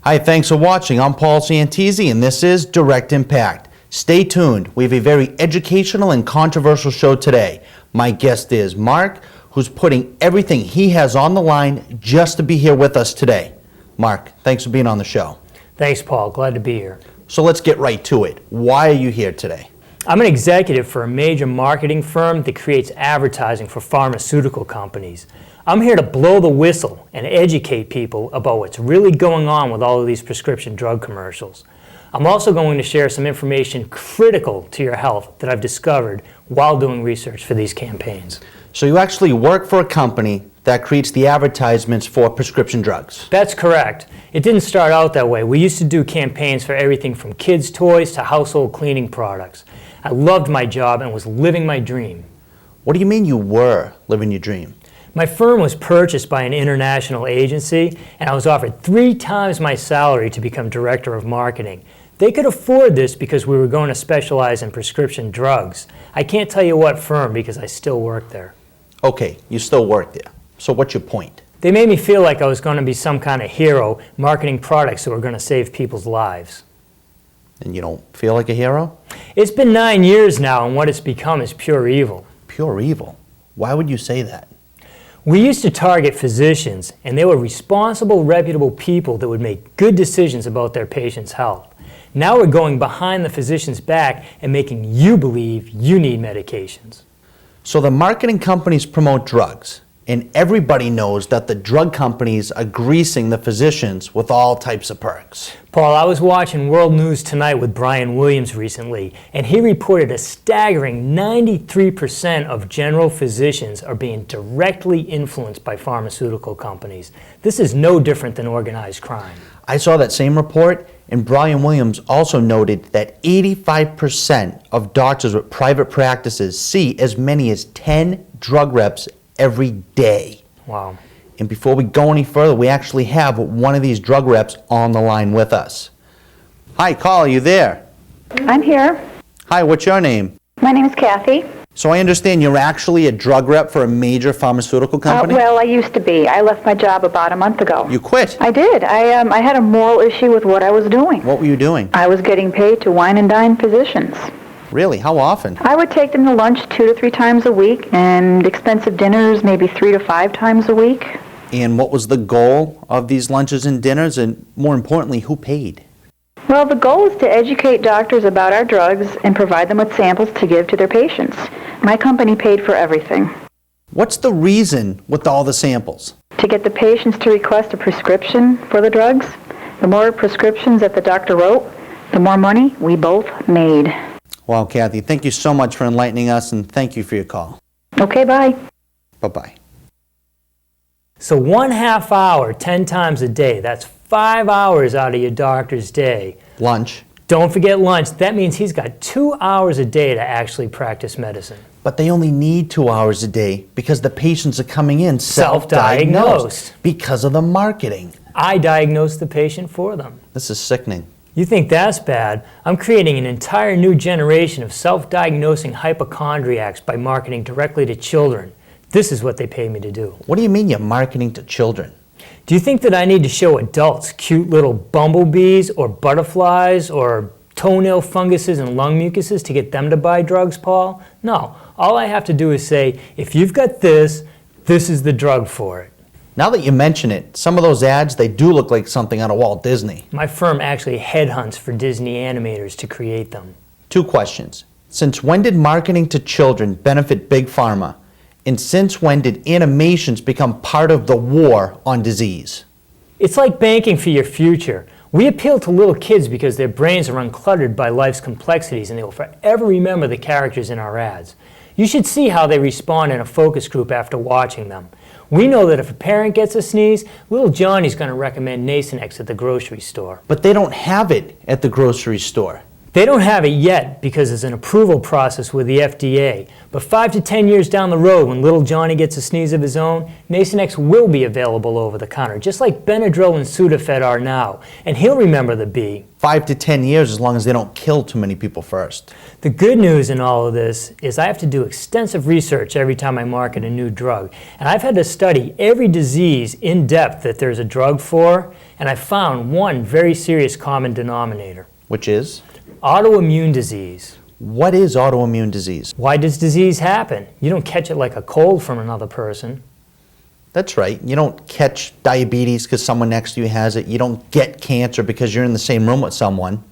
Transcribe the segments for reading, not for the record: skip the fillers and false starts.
Hi, thanks for watching. I'm Paul Santisi, and this is Direct Impact. Stay tuned. We have a very educational and controversial show today. My guest is Mark, who's putting everything he has on the line just to be here with us today. Mark, thanks for being on the show. Thanks, Paul. Glad to be here. So let's get right to it. Why are you here today? I'm an executive for a major marketing firm that creates advertising for pharmaceutical companies. I'm here to blow the whistle and educate people about what's really going on with all of these prescription drug commercials. I'm also going to share some information critical to your health that I've discovered while doing research for these campaigns. So you actually work for a company that creates the advertisements for prescription drugs? That's correct. It didn't start out that way. We used to do campaigns for everything from kids' toys to household cleaning products. I loved my job and was living my dream. What do you mean you were living your dream? My firm was purchased by an international agency, and I was offered 3 times my salary to become director of marketing. They could afford this because we were going to specialize in prescription drugs. I can't tell you what firm because I still work there. Okay, you still work there. So what's your point? They made me feel like I was going to be some kind of hero marketing products that were going to save people's lives. And you don't feel like a hero? It's been 9 years now, and what it's become is pure evil. Pure evil? Why would you say that? We used to target physicians, and they were responsible, reputable people that would make good decisions about their patients' health. Now we're going behind the physician's back and making you believe you need medications. So the marketing companies promote drugs, and everybody knows that the drug companies are greasing the physicians with all types of perks. Paul, I was watching World News Tonight with Brian Williams recently, and he reported a staggering 93% of general physicians are being directly influenced by pharmaceutical companies. This is no different than organized crime. I saw that same report, and Brian Williams also noted that 85% of doctors with private practices see as many as 10 drug reps every day. Wow. And before we go any further, we actually have one of these drug reps on the line with us. Hi, Carl, are you there? I'm here. Hi, what's your name? My name is Kathy. So I understand you're actually a drug rep for a major pharmaceutical company? Well, I used to be. I left my job about a month ago. You quit? I did. I had a moral issue with what I was doing. What were you doing? I was getting paid to wine and dine physicians. Really? How often? I would take them to lunch 2 to 3 times a week, and expensive dinners maybe 3 to 5 times a week. And what was the goal of these lunches and dinners, and more importantly, who paid? Well, the goal is to educate doctors about our drugs and provide them with samples to give to their patients. My company paid for everything. What's the reason with all the samples? To get the patients to request a prescription for the drugs. The more prescriptions that the doctor wrote, the more money we both made. Well, Kathy, thank you so much for enlightening us, and thank you for your call. Okay, bye. Bye-bye. So 1/2 hour, 10 times a day, that's 5 hours out of your doctor's day. Lunch. Don't forget lunch. That means he's got 2 hours a day to actually practice medicine. But they only need 2 hours a day because the patients are coming in Self-diagnosed. because of the marketing. I diagnose the patient for them. This is sickening. You think that's bad? I'm creating an entire new generation of self-diagnosing hypochondriacs by marketing directly to children. This is what they pay me to do. What do you mean you're marketing to children? Do you think that I need to show adults cute little bumblebees or butterflies or toenail funguses and lung mucuses to get them to buy drugs, Paul? No. All I have to do is say, if you've got this, this is the drug for it. Now that you mention it, some of those ads, they do look like something out of Walt Disney. My firm actually headhunts for Disney animators to create them. 2 questions. Since when did marketing to children benefit Big Pharma? And since when did animations become part of the war on disease? It's like banking for your future. We appeal to little kids because their brains are uncluttered by life's complexities and they will forever remember the characters in our ads. You should see how they respond in a focus group after watching them. We know that if a parent gets a sneeze, little Johnny's going to recommend Nasonex at the grocery store. But they don't have it at the grocery store. They don't have it yet because there's an approval process with the FDA. But 5 to 10 years down the road, when little Johnny gets a sneeze of his own, Nasonex will be available over the counter, just like Benadryl and Sudafed are now. And he'll remember the B. 5 to 10 years, as long as they don't kill too many people first. The good news in all of this is I have to do extensive research every time I market a new drug. And I've had to study every disease in depth that there's a drug for, and I found one very serious common denominator. Which is? Autoimmune disease. What is autoimmune disease? Why does disease happen? You don't catch it like a cold from another person. That's right. You don't catch diabetes because someone next to you has it. You don't get cancer because you're in the same room with someone.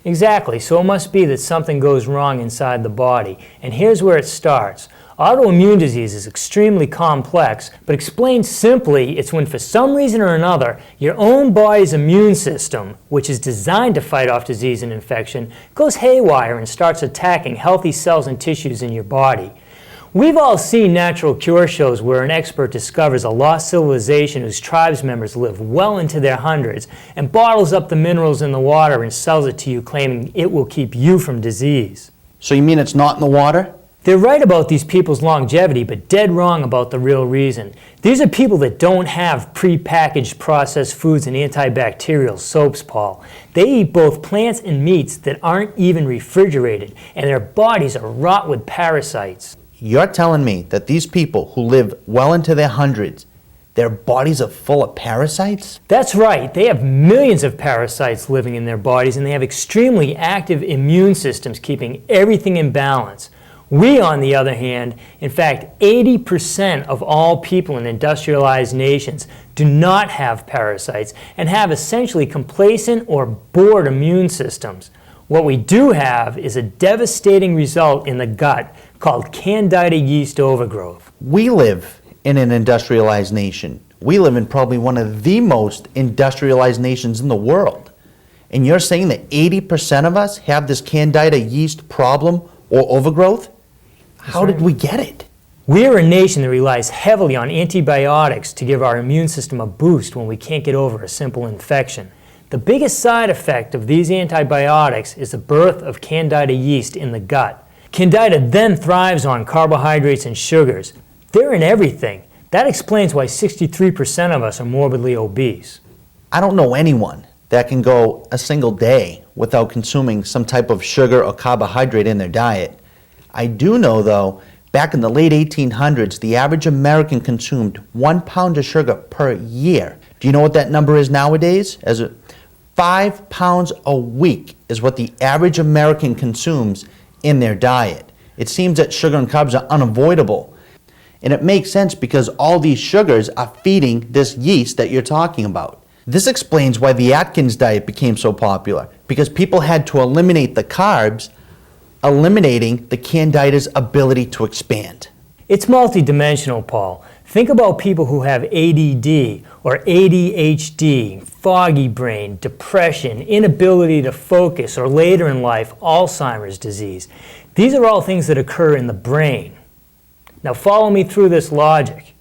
Exactly. So it must be that something goes wrong inside the body. And here's where it starts. Autoimmune disease is extremely complex, but explained simply, it's when for some reason or another, your own body's immune system, which is designed to fight off disease and infection, goes haywire and starts attacking healthy cells and tissues in your body. We've all seen natural cure shows where an expert discovers a lost civilization whose tribes members live well into their hundreds and bottles up the minerals in the water and sells it to you claiming it will keep you from disease. So you mean it's not in the water? They're right about these people's longevity, but dead wrong about the real reason. These are people that don't have pre-packaged processed foods and antibacterial soaps, Paul. They eat both plants and meats that aren't even refrigerated, and their bodies are wrought with parasites. You're telling me that these people who live well into their hundreds, their bodies are full of parasites? That's right. They have millions of parasites living in their bodies, and they have extremely active immune systems keeping everything in balance. We, on the other hand, in fact, 80% of all people in industrialized nations do not have parasites and have essentially complacent or bored immune systems. What we do have is a devastating result in the gut called Candida yeast overgrowth. We live in an industrialized nation. We live in probably one of the most industrialized nations in the world. And you're saying that 80% of us have this Candida yeast problem or overgrowth? How did we get it? We're a nation that relies heavily on antibiotics to give our immune system a boost when we can't get over a simple infection. The biggest side effect of these antibiotics is the birth of Candida yeast in the gut. Candida then thrives on carbohydrates and sugars. They're in everything. That explains why 63% of us are morbidly obese. I don't know anyone that can go a single day without consuming some type of sugar or carbohydrate in their diet. I do know, though, back in the late 1800s, the average American consumed 1 pound of sugar per year. Do you know what that number is nowadays? 5 pounds a week is what the average American consumes in their diet. It seems that sugar and carbs are unavoidable. And it makes sense because all these sugars are feeding this yeast that you're talking about. This explains why the Atkins diet became so popular, because people had to eliminate the carbs, eliminating the Candida's ability to expand. It's multidimensional, Paul. Think about people who have ADD or ADHD, foggy brain, depression, inability to focus, or later in life, Alzheimer's disease. These are all things that occur in the brain. Now follow me through this logic.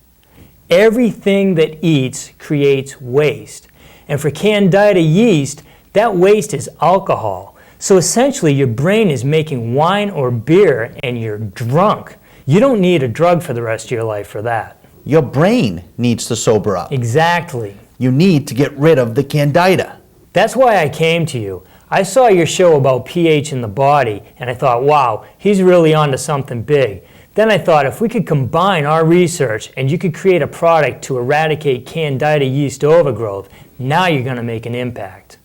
Everything that eats creates waste. And for Candida yeast, that waste is alcohol. So essentially, your brain is making wine or beer and you're drunk. You don't need a drug for the rest of your life for that. Your brain needs to sober up. Exactly. You need to get rid of the Candida. That's why I came to you. I saw your show about pH in the body and I thought, wow, he's really onto something big. Then I thought if we could combine our research and you could create a product to eradicate Candida yeast overgrowth, now you're going to make an impact.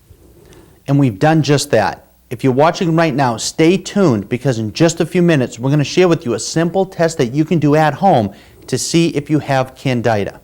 And we've done just that. If you're watching right now, stay tuned because in just a few minutes, we're going to share with you a simple test that you can do at home to see if you have Candida.